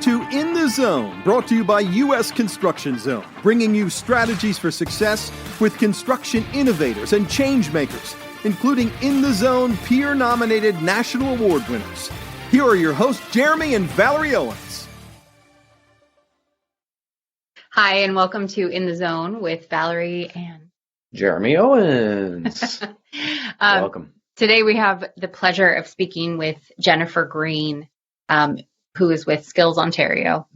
to In the Zone, brought to you by U.S. Construction Zone, bringing you strategies for success with construction innovators and change makers, including In the Zone peer-nominated national award winners. Here are your hosts, Jeremy and Valerie Owens. Hi, and welcome to In the Zone with Valerie and Jeremy Owens. Welcome. Today we have the pleasure of speaking with Jennifer Green, who is with Skills Ontario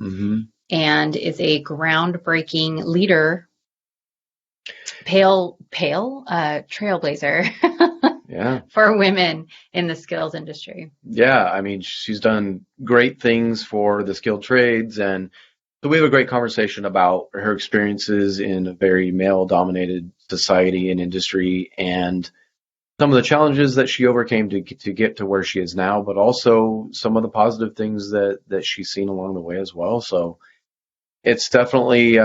and is a groundbreaking leader, trailblazer for women in the skills industry. Yeah, I mean, she's done great things for the skilled trades, and so we have a great conversation about her experiences in a very male-dominated society and industry, and some of the challenges that she overcame to get to where she is now, but also some of the positive things that she's seen along the way as well. So it's definitely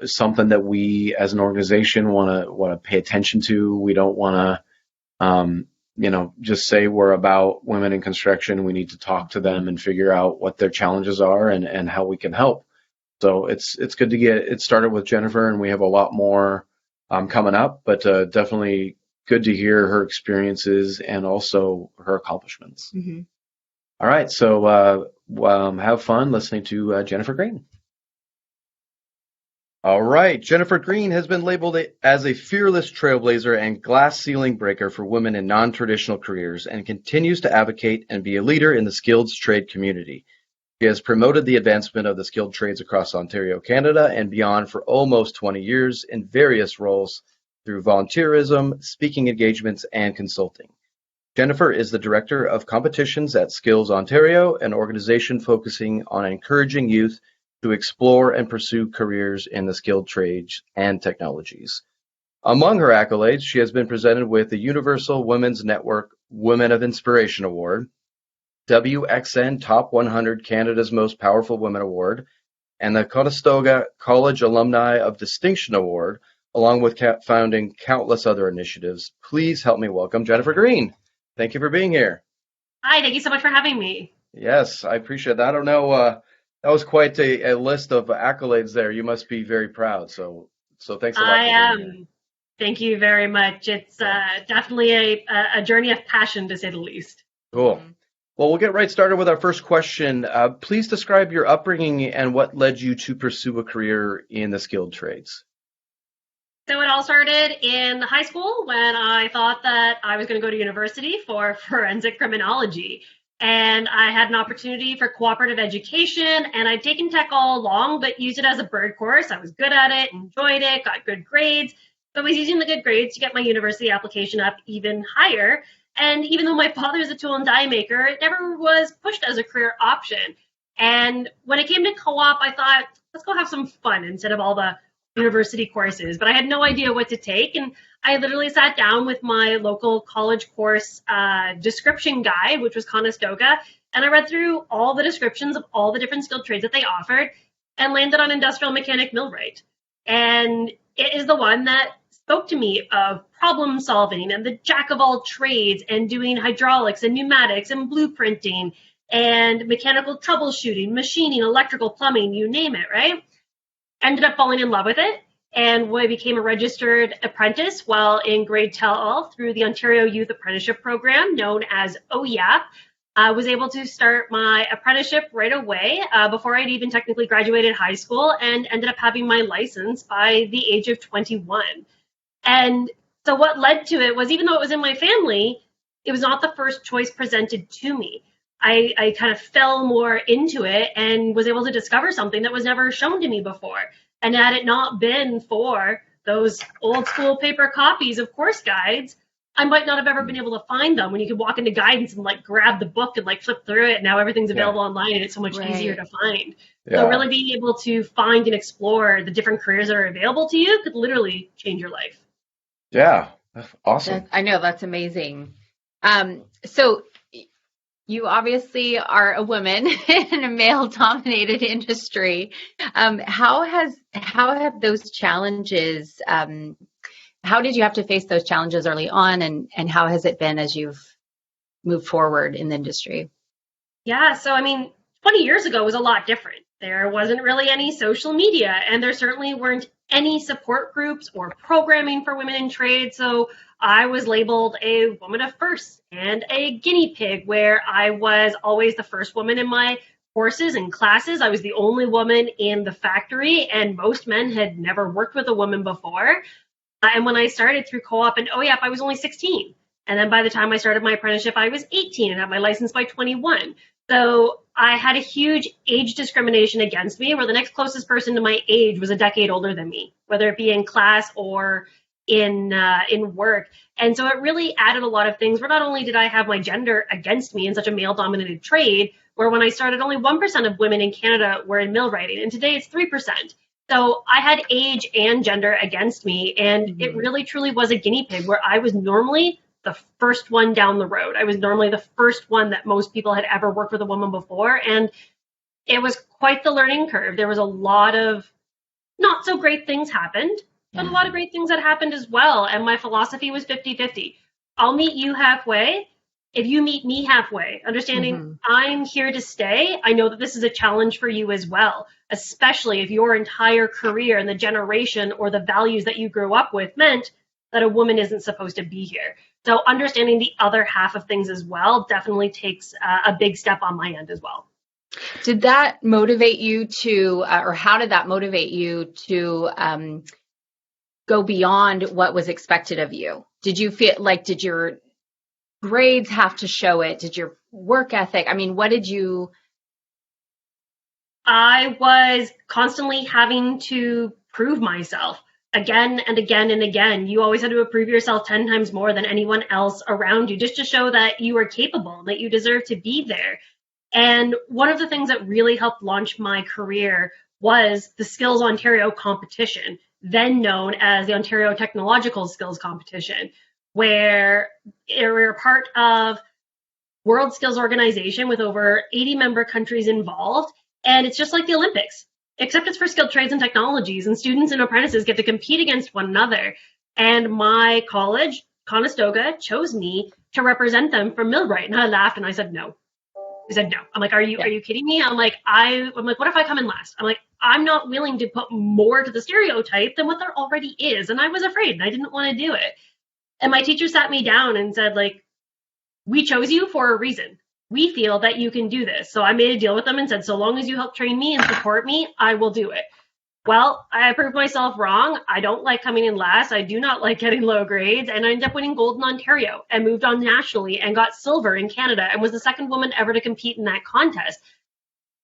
something that we as an organization want to pay attention to. We don't want to just say we're about women in construction. We need to talk to them and figure out what their challenges are and how we can help. So it's good to get it started with Jennifer, and we have a lot more coming up, but definitely good to hear her experiences and also her accomplishments. Mm-hmm. All right, so have fun listening to Jennifer Green. All right, Jennifer Green has been labeled as a fearless trailblazer and glass ceiling breaker for women in non-traditional careers, and continues to advocate and be a leader in the skilled trade community. She has promoted the advancement of the skilled trades across Ontario, Canada, and beyond for almost 20 years in various roles through volunteerism, speaking engagements, and consulting. Jennifer is the Director of Competitions at Skills Ontario, an organization focusing on encouraging youth to explore and pursue careers in the skilled trades and technologies. Among her accolades, she has been presented with the Universal Women's Network Women of Inspiration Award, WXN Top 100 Canada's Most Powerful Women Award, and the Conestoga College Alumni of Distinction Award, along with founding countless other initiatives. Please help me welcome Jennifer Green. Thank you for being here. Hi, thank you so much for having me. Yes, I appreciate that. I don't know, that was quite a list of accolades there. You must be very proud. So thanks a lot. I am. Thank you very much. It's definitely a journey of passion, to say the least. Cool. Well, we'll get right started with our first question. Please describe your upbringing and what led you to pursue a career in the skilled trades. So it all started in high school when I thought that I was going to go to university for forensic criminology. And I had an opportunity for cooperative education, and I'd taken tech all along, but used it as a bird course. I was good at it, enjoyed it, got good grades. So I was using the good grades to get my university application up even higher. And even though my father is a tool and die maker, it never was pushed as a career option. And when it came to co-op, I thought, let's go have some fun instead of all the university courses. But I had no idea what to take. And I literally sat down with my local college course description guide, which was Conestoga, and I read through all the descriptions of all the different skilled trades that they offered and landed on industrial mechanic millwright. And it is the one that spoke to me of problem solving and the jack of all trades and doing hydraulics and pneumatics and blueprinting and mechanical troubleshooting, machining, electrical, plumbing, you name it, right? Ended up falling in love with it, and I became a registered apprentice while in grade 12 through the Ontario Youth Apprenticeship Program, known as OYAP. I was able to start my apprenticeship right away before I'd even technically graduated high school, and ended up having my license by the age of 21. And so what led to it was, even though it was in my family, it was not the first choice presented to me. I kind of fell more into it and was able to discover something that was never shown to me before. And had it not been for those old school paper copies of course guides, I might not have ever been able to find them when you could walk into guidance and grab the book and flip through it. Now everything's available online and it's so much easier to find. Yeah. So really being able to find and explore the different careers that are available to you could literally change your life. Yeah, that's awesome. I know, that's amazing. So you obviously are a woman in a male-dominated industry. How have those challenges? How did you have to face those challenges early on, and how has it been as you've moved forward in the industry? Yeah, so I mean, 20 years ago was a lot different. There wasn't really any social media, and there certainly weren't any support groups or programming for women in trade. So I was labeled a woman of first and a guinea pig, where I was always the first woman in my courses and classes. I was the only woman in the factory, and most men had never worked with a woman before. And when I started through co-op and OEAP, I was only 16. And then by the time I started my apprenticeship, I was 18 and had my license by 21. So I had a huge age discrimination against me, where the next closest person to my age was a decade older than me, whether it be in class or in work. And so it really added a lot of things, where not only did I have my gender against me in such a male-dominated trade, where when I started, only 1% of women in Canada were in millwrighting, and today it's 3%. So I had age and gender against me, and it really truly was a guinea pig, where I was normally the first one down the road. I was normally the first one that most people had ever worked with a woman before, and it was quite the learning curve. There was a lot of not so great things happened, but a lot of great things that happened as well. And my philosophy was 50-50. I'll meet you halfway if you meet me halfway, understanding I'm here to stay. I know that this is a challenge for you as well, especially if your entire career and the generation or the values that you grew up with meant that a woman isn't supposed to be here. So understanding the other half of things as well definitely takes a big step on my end as well. Did that motivate you to, or how did that motivate you to go beyond what was expected of you? Did you feel like, did your grades have to show it? Did your work ethic? I mean, what did you? I was constantly having to prove myself again and again and again. You always had to prove yourself 10 times more than anyone else around you, just to show that you were capable, that you deserve to be there. And one of the things that really helped launch my career was the Skills Ontario competition, then known as the Ontario Technological Skills Competition, where we're part of World Skills Organization with over 80 member countries involved. And it's just like the Olympics, except it's for skilled trades and technologies, and students and apprentices get to compete against one another. And my college, Conestoga, chose me to represent them for millwright. And I laughed and I said, no. I said, no. I'm like, are you kidding me? I'm like, what if I come in last? I'm like, I'm not willing to put more to the stereotype than what there already is. And I was afraid and I didn't want to do it. And my teacher sat me down and said, like, we chose you for a reason. We feel that you can do this. So I made a deal with them and said, so long as you help train me and support me, I will do it. Well, I proved myself wrong. I don't like coming in last. I do not like getting low grades. And I ended up winning gold in Ontario and moved on nationally and got silver in Canada and was the second woman ever to compete in that contest.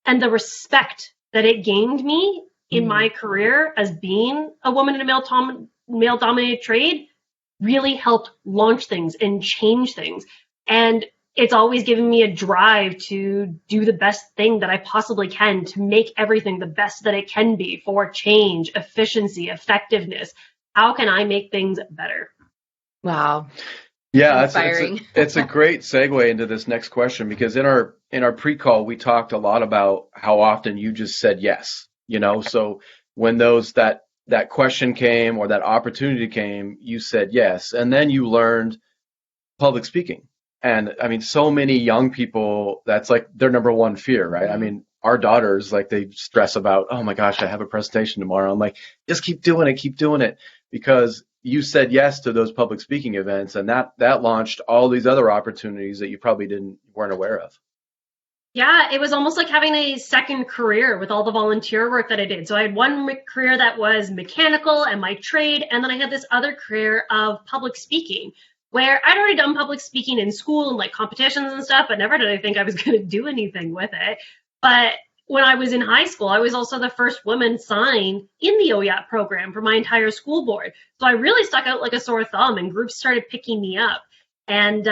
And the respect that it gained me in my career as being a woman in a male-dominated trade really helped launch things and change things. And it's always given me a drive to do the best thing that I possibly can to make everything the best that it can be for change, efficiency, effectiveness. How can I make things better? Wow. Yeah, inspiring. It's a great segue into this next question, because in our pre-call, we talked a lot about how often you just said yes, so when that question came or that opportunity came, you said yes. And then you learned public speaking. And I mean, so many young people, that's like their number one fear, right? I mean, our daughters, like, they stress about, oh my gosh, I have a presentation tomorrow. I'm like, just keep doing it, because you said yes to those public speaking events, and that launched all these other opportunities that you probably weren't aware of. Yeah, it was almost like having a second career with all the volunteer work that I did. So I had one career that was mechanical and my trade, and then I had this other career of public speaking, where I'd already done public speaking in school and like competitions and stuff, but never did I think I was going to do anything with it. But when I was in high school, I was also the first woman signed in the OEAP program for my entire school board. So I really stuck out like a sore thumb, and groups started picking me up. And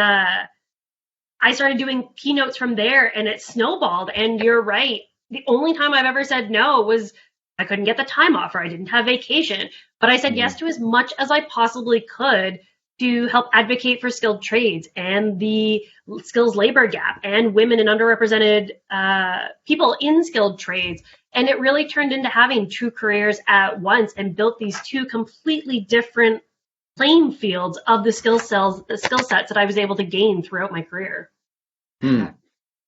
I started doing keynotes from there, and it snowballed. And you're right. The only time I've ever said no was I couldn't get the time off or I didn't have vacation. But I said yes to as much as I possibly could to help advocate for skilled trades and the skills labor gap and women and underrepresented people in skilled trades. And it really turned into having two careers at once and built these two completely different playing fields of the skill sets that I was able to gain throughout my career. Yeah,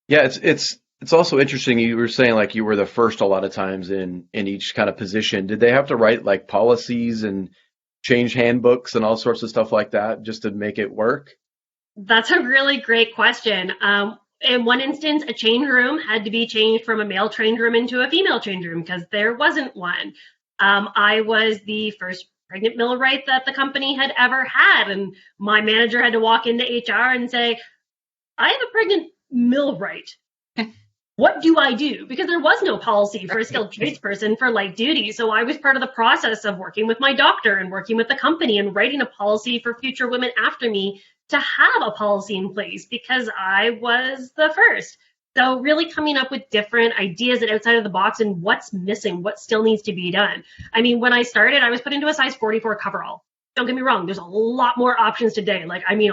it's It's also interesting. You were saying like you were the first a lot of times in each kind of position. Did they have to write like policies and change handbooks and all sorts of stuff like that just to make it work? That's a really great question. In one instance, a change room had to be changed from a male change room into a female change room because there wasn't one. I was the first pregnant millwright that the company had ever had, and my manager had to walk into HR and say, I have a pregnant millwright. What do I do? Because there was no policy for a skilled tradesperson for light duty. So I was part of the process of working with my doctor and working with the company and writing a policy for future women after me to have a policy in place because I was the first. So really coming up with different ideas and outside of the box and what's missing, what still needs to be done. I mean, when I started, I was put into a size 44 coverall. Don't get me wrong, there's a lot more options today. A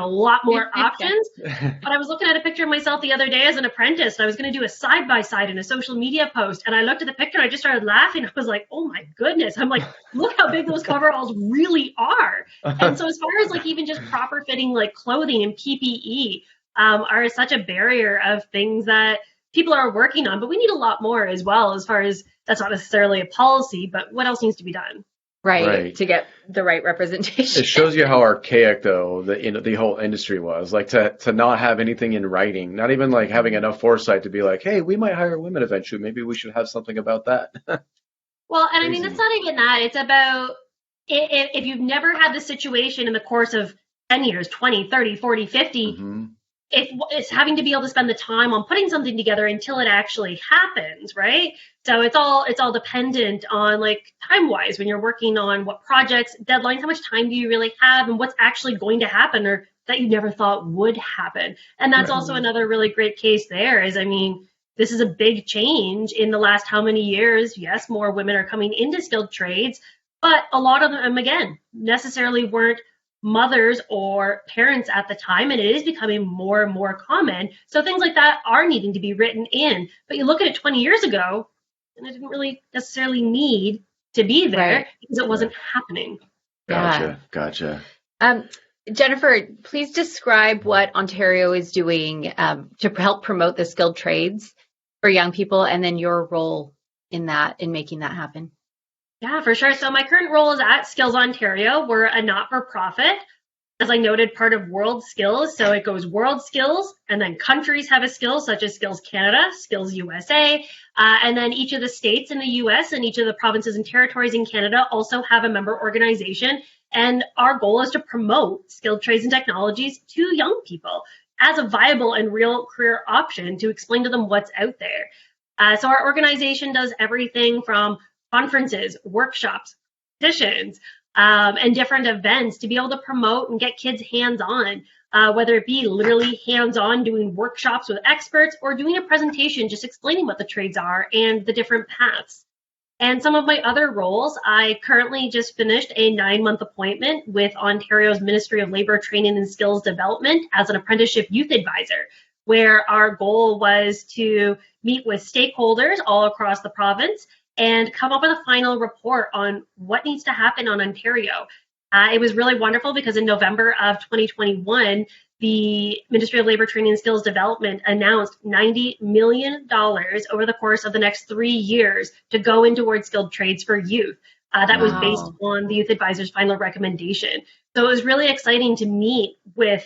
lot more options. But I was looking at a picture of myself the other day as an apprentice, and I was going to do a side-by-side in a social media post. And I looked at the picture and I just started laughing. I was like, oh my goodness. I'm like, look how big those coveralls really are. And so as far as like even just proper fitting like clothing and PPE are such a barrier of things that people are working on. But we need a lot more as well, as far as that's not necessarily a policy, but what else needs to be done? Right, to get the right representation. It shows you how archaic, though, the whole industry was. Like to not have anything in writing, not even like having enough foresight to be like, hey, we might hire women eventually. Maybe we should have something about that. Well, and I mean, it's not even that. It's about if you've never had the situation in the course of 10 years, 20, 30, 40, 50, Mm-hmm. it's having to be able to spend the time on putting something together until it actually happens, right? So it's all dependent on like time-wise when you're working on what projects, deadlines, how much time do you really have and what's actually going to happen or that you never thought would happen. And that's also another really great case there is, I mean, this is a big change in the last how many years. Yes, more women are coming into skilled trades, but a lot of them, again, necessarily weren't mothers or parents at the time, and it is becoming more and more common. So things like that are needing to be written in. But you look at it 20 years ago, and it didn't really necessarily need to be there because it wasn't happening. Gotcha. Jennifer, please describe what Ontario is doing to help promote the skilled trades for young people, and then your role in making that happen. Yeah, for sure. So my current role is at Skills Ontario. We're a not-for-profit, as I noted, part of World Skills. So it goes World Skills, and then countries have a skill, such as Skills Canada, Skills USA, and then each of the states in the US and each of the provinces and territories in Canada also have a member organization. And our goal is to promote skilled trades and technologies to young people as a viable and real career option to explain to them what's out there. So our organization does everything from conferences, workshops, petitions, and different events to be able to promote and get kids hands-on, whether it be literally hands-on doing workshops with experts or doing a presentation just explaining what the trades are and the different paths. And some of my other roles, I currently just finished a 9-month appointment with Ontario's Ministry of Labour Training and Skills Development as an apprenticeship youth advisor, where our goal was to meet with stakeholders all across the province and come up with a final report on what needs to happen on Ontario. It was really wonderful because in November of 2021, the Ministry of Labour Training and Skills Development announced $90 million over the course of the next 3 years to go in towards skilled trades for youth. That was based on the youth advisor's final recommendation. So it was really exciting to meet with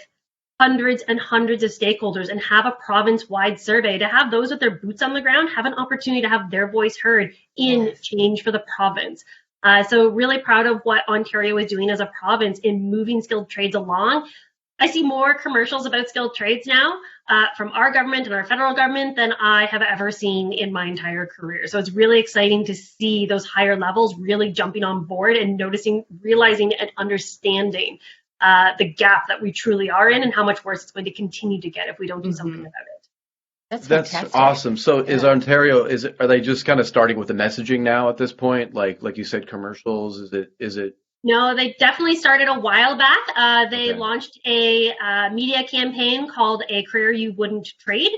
hundreds and hundreds of stakeholders and have a province-wide survey to have those with their boots on the ground have an opportunity to have their voice heard in change for the province. So really proud of what Ontario is doing as a province in moving skilled trades along. I see more commercials about skilled trades now from our government and our federal government than I have ever seen in my entire career. So it's really exciting to see those higher levels really jumping on board and noticing, realizing and understanding the gap that we truly are in and how much worse it's going to continue to get if we don't do something about it. That's awesome. So is Ontario, are they just kind of starting with the messaging now at this point? Like you said, commercials, is it? No, they definitely started a while back. They launched a media campaign called A Career You Wouldn't Trade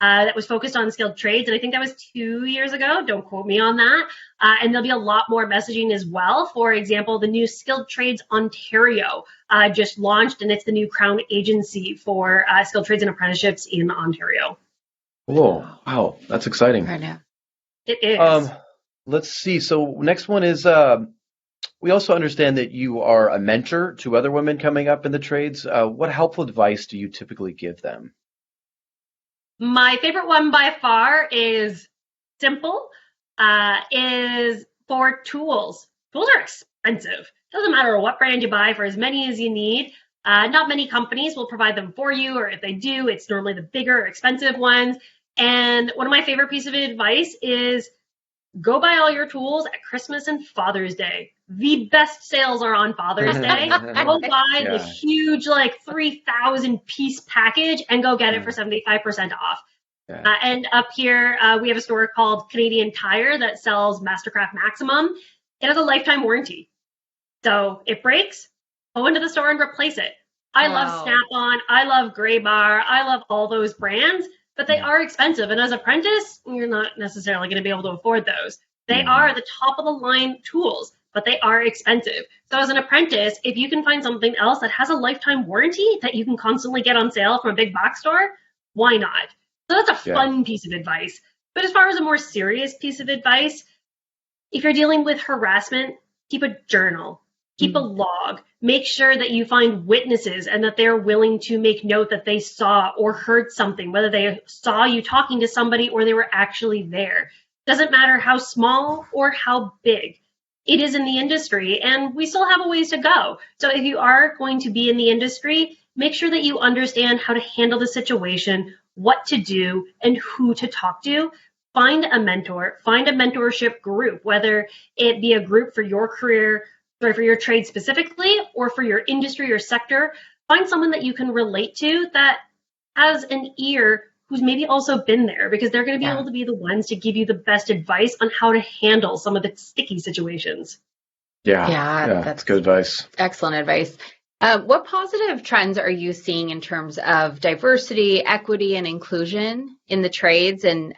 that was focused on skilled trades. And I think that was 2 years ago. Don't quote me on that. And there'll be a lot more messaging as well. For example, the new Skilled Trades Ontario just launched, and it's the new crown agency for skilled trades and apprenticeships in Ontario. Cool. Wow, that's exciting. I know. It is. Let's see. So next one is we also understand that you are a mentor to other women coming up in the trades. What helpful advice do you typically give them? My favorite one by far is simple, is for tools. Tools are expensive. Doesn't matter what brand you buy, for as many as you need. Not many companies will provide them for you, or if they do, it's normally the bigger, expensive ones. And one of my favorite pieces of advice is go buy all your tools at Christmas and Father's Day. The best sales are on Father's Day. Go buy the huge, like 3,000 piece package and go get it for 75% off. Yeah. And up here, we have a store called Canadian Tire that sells Mastercraft Maximum. It has a lifetime warranty. So it breaks, go into the store and replace it. I love Snap-on. I love Gray Bar. I love all those brands, but they are expensive. And as an apprentice, you're not necessarily going to be able to afford those. They are the top of the line tools, but they are expensive. So as an apprentice, if you can find something else that has a lifetime warranty that you can constantly get on sale from a big box store, why not? So that's a fun piece of advice. But as far as a more serious piece of advice, if you're dealing with harassment, keep a journal. Keep a log. Make sure that you find witnesses and that they're willing to make note that they saw or heard something, whether they saw you talking to somebody or they were actually there. Doesn't matter how small or how big. It is in the industry, and we still have a ways to go. So if you are going to be in the industry, make sure that you understand how to handle the situation, what to do, and who to talk to. Find a mentor. Find a mentorship group, whether it be a group for your career, for your trade specifically, or for your industry or sector. Find someone that you can relate to that has an ear who's maybe also been there, because they're going to be able to be the ones to give you the best advice on how to handle some of the sticky situations. Yeah, that's good advice. Excellent advice. What positive trends are you seeing in terms of diversity, equity, and inclusion in the trades? And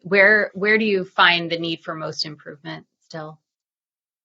where do you find the need for most improvement still?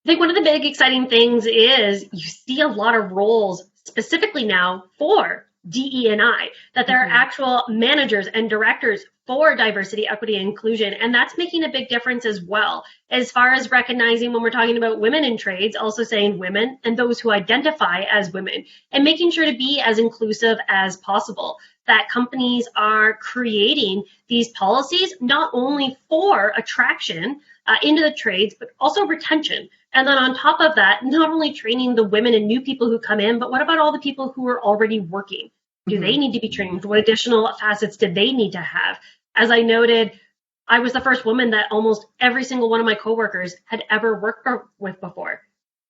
I think one of the big exciting things is you see a lot of roles specifically now for DE&I, that there are actual managers and directors for diversity, equity, and inclusion. And that's making a big difference as well, as far as recognizing when we're talking about women in trades, also saying women and those who identify as women, and making sure to be as inclusive as possible. That companies are creating these policies not only for attraction into the trades, but also retention. And then on top of that, not only training the women and new people who come in, but what about all the people who are already working? Do they need to be trained? What additional facets did they need to have? As I noted, I was the first woman that almost every single one of my coworkers had ever worked with before.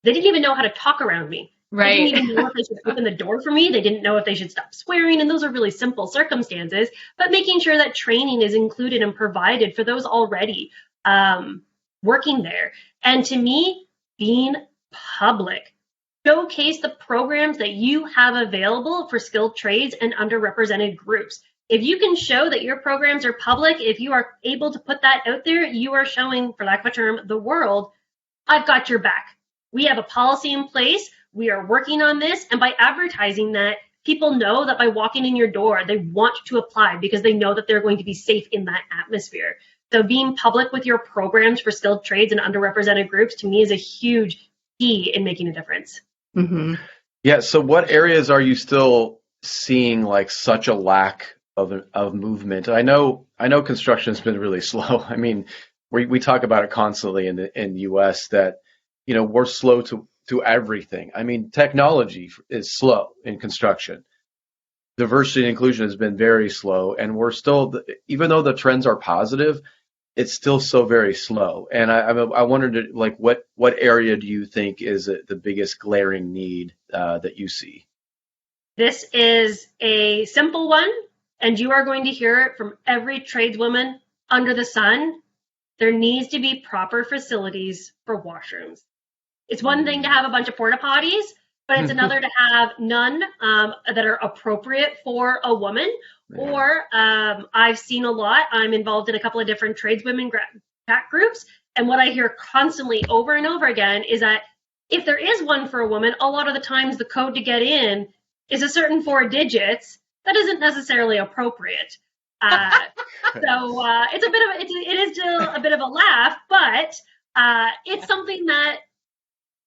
They didn't even know how to talk around me. Right. They didn't even know if they should open the door for me. They didn't know if they should stop swearing. And those are really simple circumstances, but making sure that training is included and provided for those already working there. And to me, being public. Showcase the programs that you have available for skilled trades and underrepresented groups. If you can show that your programs are public, if you are able to put that out there, you are showing, for lack of a term, the world, I've got your back. We have a policy in place. We are working on this. And by advertising that, people know that by walking in your door, they want to apply because they know that they're going to be safe in that atmosphere. So being public with your programs for skilled trades and underrepresented groups, to me, is a huge key in making a difference. Yeah. So what areas are you still seeing like such a lack of movement? I know construction has been really slow. I mean, we talk about it constantly in the US that, you know, we're slow to everything. I mean, technology is slow in construction. Diversity and inclusion has been very slow, and we're still, even though the trends are positive, it's still so very slow. And I wondered, like, what area do you think is the biggest glaring need that you see? This is a simple one, and you are going to hear it from every tradeswoman under the sun. There needs to be proper facilities for washrooms. It's one thing to have a bunch of porta potties, but it's another to have none that are appropriate for a woman. Or I've seen a lot. I'm involved in a couple of different tradeswomen chat groups. And what I hear constantly over and over again is that if there is one for a woman, a lot of the times the code to get in is a certain 4 digits that isn't necessarily appropriate. It is still a bit of a laugh, but it's something that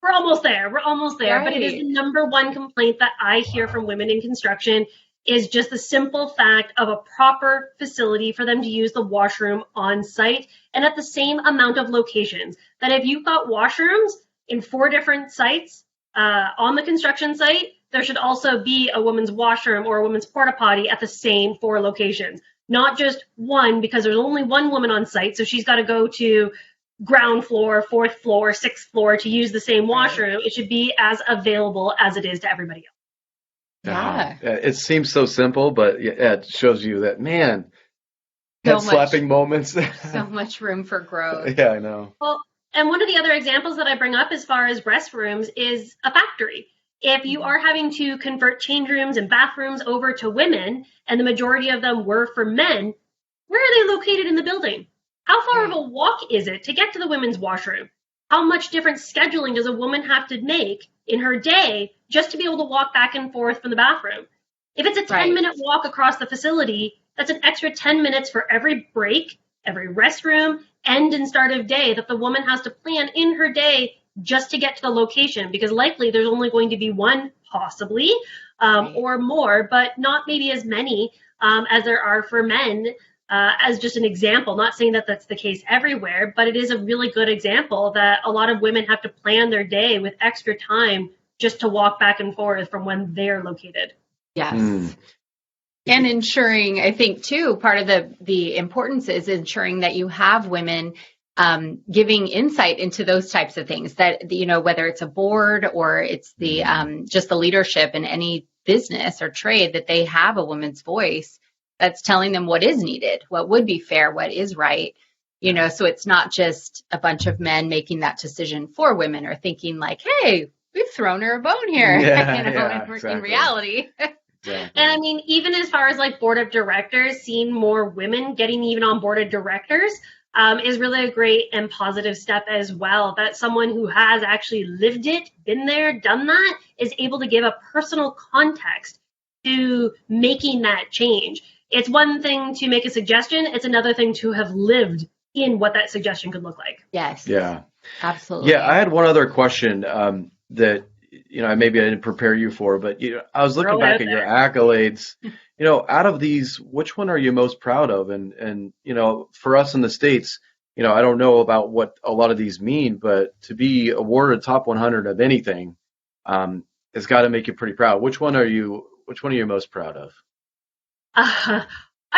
we're almost there. We're almost there. Right. But it is the number one complaint that I hear from women in construction is just the simple fact of a proper facility for them to use the washroom on site and at the same amount of locations. That if you've got washrooms in 4 different sites on the construction site, there should also be a women's washroom or a women's porta potty at the same 4 locations. Not just one, because there's only one woman on site, so she's got to go to ground floor, 4th floor, 6th floor to use the same washroom. It should be as available as it is to everybody else. Yeah. It seems so simple, but it shows you that, man, head slapping moments. So much room for growth. Yeah, I know. Well, and one of the other examples that I bring up as far as restrooms is a factory. If you are having to convert change rooms and bathrooms over to women, and the majority of them were for men, where are they located in the building? How far of a walk is it to get to the women's washroom? How much different scheduling does a woman have to make in her day just to be able to walk back and forth from the bathroom? If it's a 10-minute walk across the facility, that's an extra 10 minutes for every break, every restroom, end and start of day that the woman has to plan in her day just to get to the location, because likely there's only going to be one, possibly, or more, but not maybe as many as there are for men. As just an example, not saying that that's the case everywhere, but it is a really good example that a lot of women have to plan their day with extra time just to walk back and forth from when they're located. Yes. And ensuring, I think, too, part of the importance is ensuring that you have women giving insight into those types of things, that, you know, whether it's a board or it's the just the leadership in any business or trade, that they have a woman's voice that's telling them what is needed, what would be fair, what is right, you know, so it's not just a bunch of men making that decision for women or thinking like, hey, we've thrown her a bone here, in reality. And I mean, even as far as like board of directors, seeing more women getting even on board of directors is really a great and positive step as well. That someone who has actually lived it, been there, done that, is able to give a personal context to making that change. It's one thing to make a suggestion. It's another thing to have lived in what that suggestion could look like. Yes. Yeah. Absolutely. Yeah. I had one other question that, you know, maybe I didn't prepare you for, but I was looking back at your accolades. You know, out of these, which one are you most proud of? And you know, for us in the States, you know, I don't know about what a lot of these mean, but to be awarded top 100 of anything has got to make you pretty proud. Which one are you most proud of? I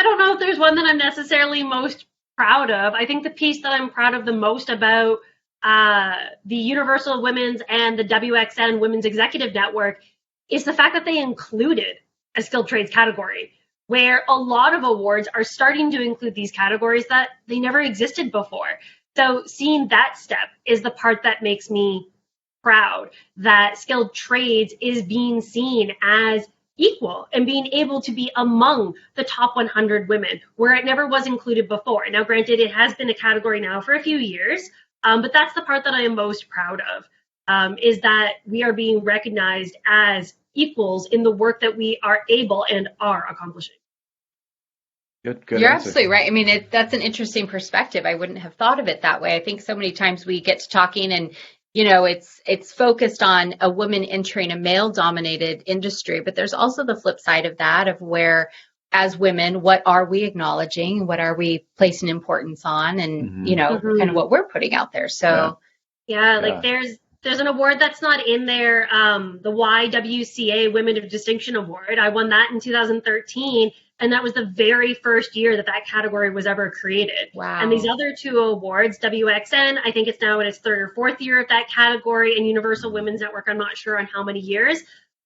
don't know if there's one that I'm necessarily most proud of. I think the piece that I'm proud of the most about the Universal Women's and the WXN Women's Executive Network is the fact that they included a skilled trades category, where a lot of awards are starting to include these categories that they never existed before. So seeing that step is the part that makes me proud, that skilled trades is being seen as equal and being able to be among the top 100 women, where it never was included before. Now, granted, it has been a category now for a few years, but that's the part that I am most proud of, is that we are being recognized as equals in the work that we are able and are accomplishing. Good You're answer. absolutely right. I mean, that's an interesting perspective. I wouldn't have thought of it that way. I think so many times we get to talking and, you know, it's focused on a woman entering a male-dominated industry, but there's also the flip side of that, of where, as women, what are we acknowledging? What are we placing importance on? And, you know, kind of what we're putting out there. So, like there's an award that's not in there, the YWCA Women of Distinction Award. I won that in 2013. And that was the very first year that category was ever created. Wow. And these other 2 awards, WXN, I think it's now in its 3rd or 4th year of that category, and Universal Women's Network, I'm not sure on how many years,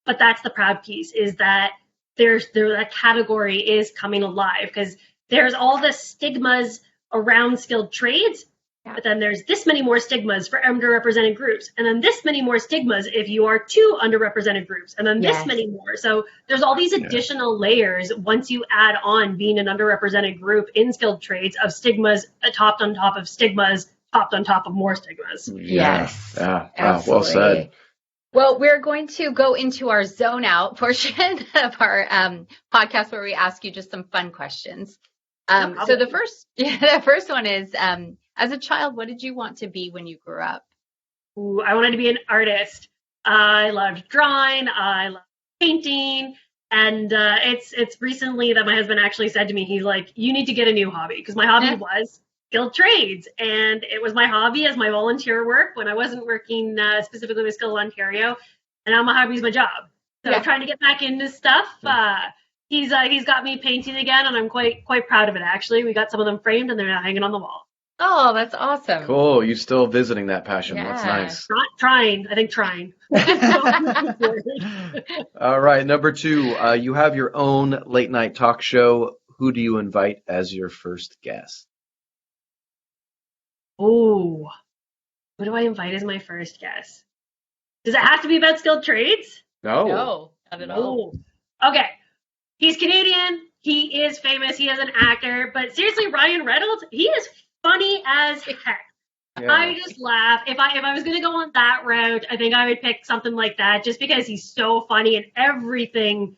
but that's the proud piece, is that that category is coming alive, because there's all the stigmas around skilled trades, but then there's this many more stigmas for underrepresented groups, and then this many more stigmas if you are 2 underrepresented groups, and then this many more. So there's all these additional layers once you add on being an underrepresented group in skilled trades of stigmas topped on top of stigmas, topped on top of more stigmas. Yes. Yeah. Wow, well said. Well, we're going to go into our zone out portion of our podcast, where we ask you just some fun questions. So the first one is, as a child, what did you want to be when you grew up? Ooh, I wanted to be an artist. I loved drawing. I loved painting. And it's recently that my husband actually said to me, he's like, you need to get a new hobby, because my hobby was skilled trades. And it was my hobby as my volunteer work when I wasn't working specifically with Skilled Ontario. And now my hobby is my job. So I'm trying to get back into stuff. He's got me painting again, and I'm quite proud of it, actually. We got some of them framed, and they're now hanging on the wall. Oh, that's awesome. Cool. You still visiting that passion. Yeah. That's nice. Not trying. I think trying. All right. Number 2, you have your own late night talk show. Who do you invite as your first guest? Oh, who do I invite as my first guest? Does it have to be about skilled trades? No, not at all. Oh. Okay. He's Canadian. He is famous. He is an actor. But seriously, Ryan Reynolds, he is funny as heck. Yeah. I just laugh. If I was going to go on that route, I think I would pick something like that, just because he's so funny and everything.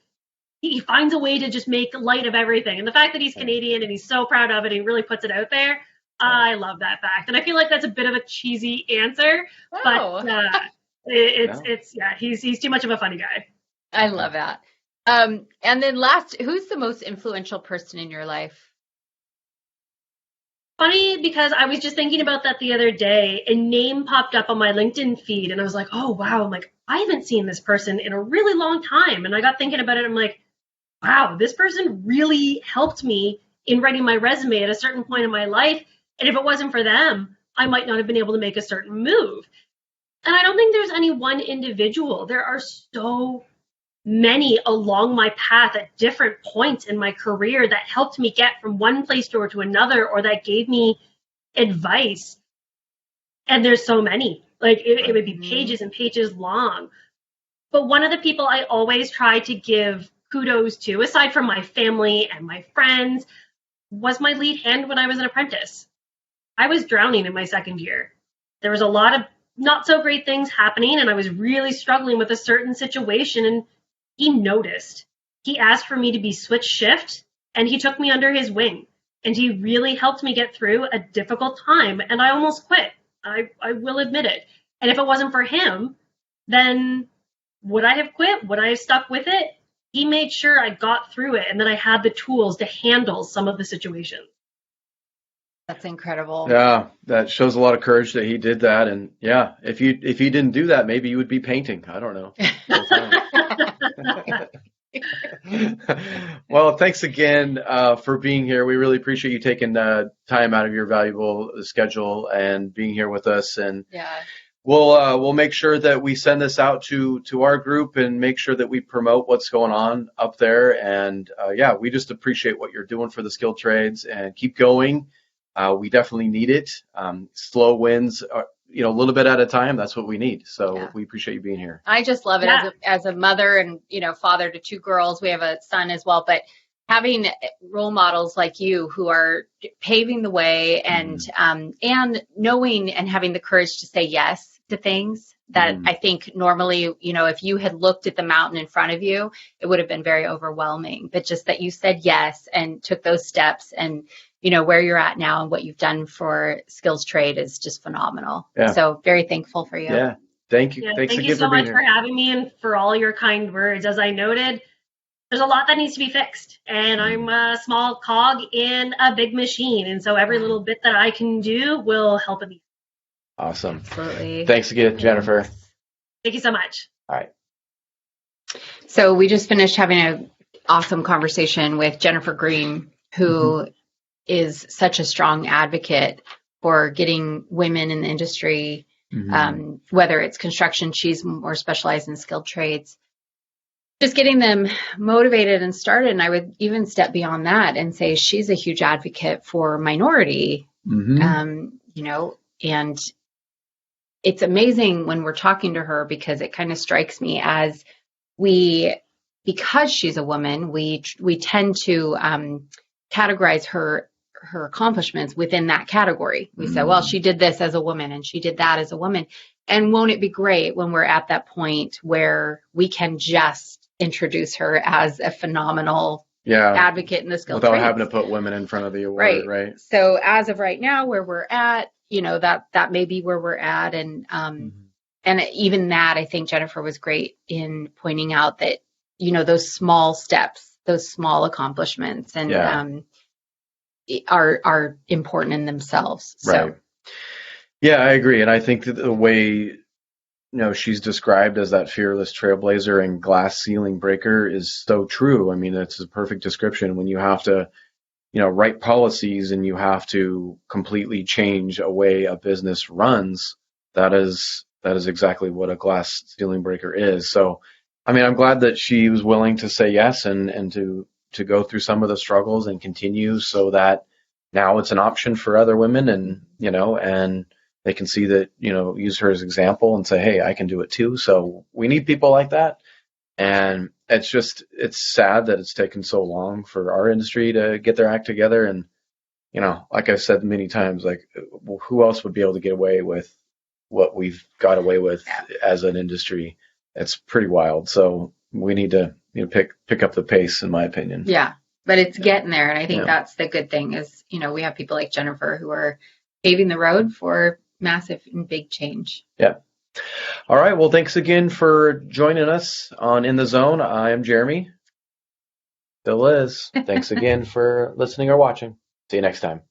He finds a way to just make light of everything. And the fact that he's Canadian and he's so proud of it, he really puts it out there. I love that fact. And I feel like that's a bit of a cheesy answer, but he's too much of a funny guy. I love that. And then last, who's the most influential person in your life? Funny, because I was just thinking about that the other day. A name popped up on my LinkedIn feed, and I was like, oh, wow. I'm like, I haven't seen this person in a really long time. And I got thinking about it. I'm like, wow, this person really helped me in writing my resume at a certain point in my life. And if it wasn't for them, I might not have been able to make a certain move. And I don't think there's any one individual. There are so many along my path at different points in my career that helped me get from one place door to another, or that gave me advice. And there's so many. Like it would be pages and pages long. But one of the people I always try to give kudos to, aside from my family and my friends, was my lead hand when I was an apprentice. I was drowning in my second year. There was a lot of not so great things happening, and I was really struggling with a certain situation, and he noticed. He asked for me to be switch shift, and he took me under his wing, and he really helped me get through a difficult time, and I almost quit. I will admit it. And if it wasn't for him, then would I have quit? Would I have stuck with it? He made sure I got through it and that I had the tools to handle some of the situations. That's incredible. Yeah, that shows a lot of courage that he did that. And yeah, if he didn't do that, maybe you would be painting. I don't know. Well, thanks again for being here. We really appreciate you taking time out of your valuable schedule and being here with us. And we'll make sure that we send this out to our group and make sure that we promote what's going on up there. And we just appreciate what you're doing for the skilled trades, and keep going. We definitely need it. Slow wins, a little bit at a time. That's what we need. So we appreciate you being here. I just love it as a mother and, father to 2 girls. We have a son as well, but having role models like you who are paving the way and knowing and having the courage to say yes to things that I think normally, if you had looked at the mountain in front of you, it would have been very overwhelming. But just that you said yes and took those steps, and where you're at now and what you've done for Skills Trade is just phenomenal. Yeah. So very thankful for you. Yeah. Thank you. Thanks thank you so much for having me and for all your kind words. As I noted, there's a lot that needs to be fixed, and I'm a small cog in a big machine. And so every little bit that I can do will help me. Awesome. Absolutely. Thanks again, Jennifer. Thank you so much. All right. So we just finished having an awesome conversation with Jennifer Green, who is such a strong advocate for getting women in the industry, whether it's construction, she's more specialized in skilled trades, just getting them motivated and started. And I would even step beyond that and say she's a huge advocate for minority, and it's amazing when we're talking to her, because it kind of strikes me as because she's a woman, we tend to categorize her accomplishments within that category. We say, well, she did this as a woman and she did that as a woman. And won't it be great when we're at that point where we can just introduce her as a phenomenal advocate in the skilled without trades. having to put women in front of the award, right? So as of right now, where we're at, that may be where we're at. And, and even that, I think Jennifer was great in pointing out that, those small steps, those small accomplishments and, are important in themselves. So. Right. Yeah, I agree. And I think that the way, she's described as that fearless trailblazer and glass ceiling breaker is so true. I mean, it's a perfect description when you have to, write policies and you have to completely change a way a business runs. That is exactly what a glass ceiling breaker is. So, I mean, I'm glad that she was willing to say yes and to go through some of the struggles and continue so that now it's an option for other women and they can see that, use her as example and say, hey, I can do it too. So we need people like that. And it's sad that it's taken so long for our industry to get their act together. And, like I've said many times, like who else would be able to get away with what we've got away with as an industry? It's pretty wild. So we need to pick up the pace, in my opinion. Yeah, but it's getting there. And I think that's the good thing is, we have people like Jennifer who are paving the road for massive and big change. Yeah. All right. Well, thanks again for joining us on In the Zone. I am Jeremy. Bill Liz. Thanks again for listening or watching. See you next time.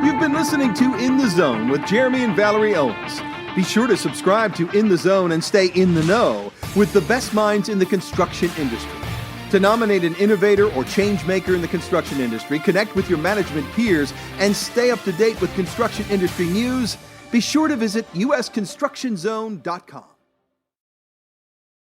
You've been listening to In the Zone with Jeremy and Valerie Owens. Be sure to subscribe to In the Zone and stay in the know with the best minds in the construction industry. To nominate an innovator or change maker in the construction industry, connect with your management peers, and stay up to date with construction industry news, be sure to visit usconstructionzone.com.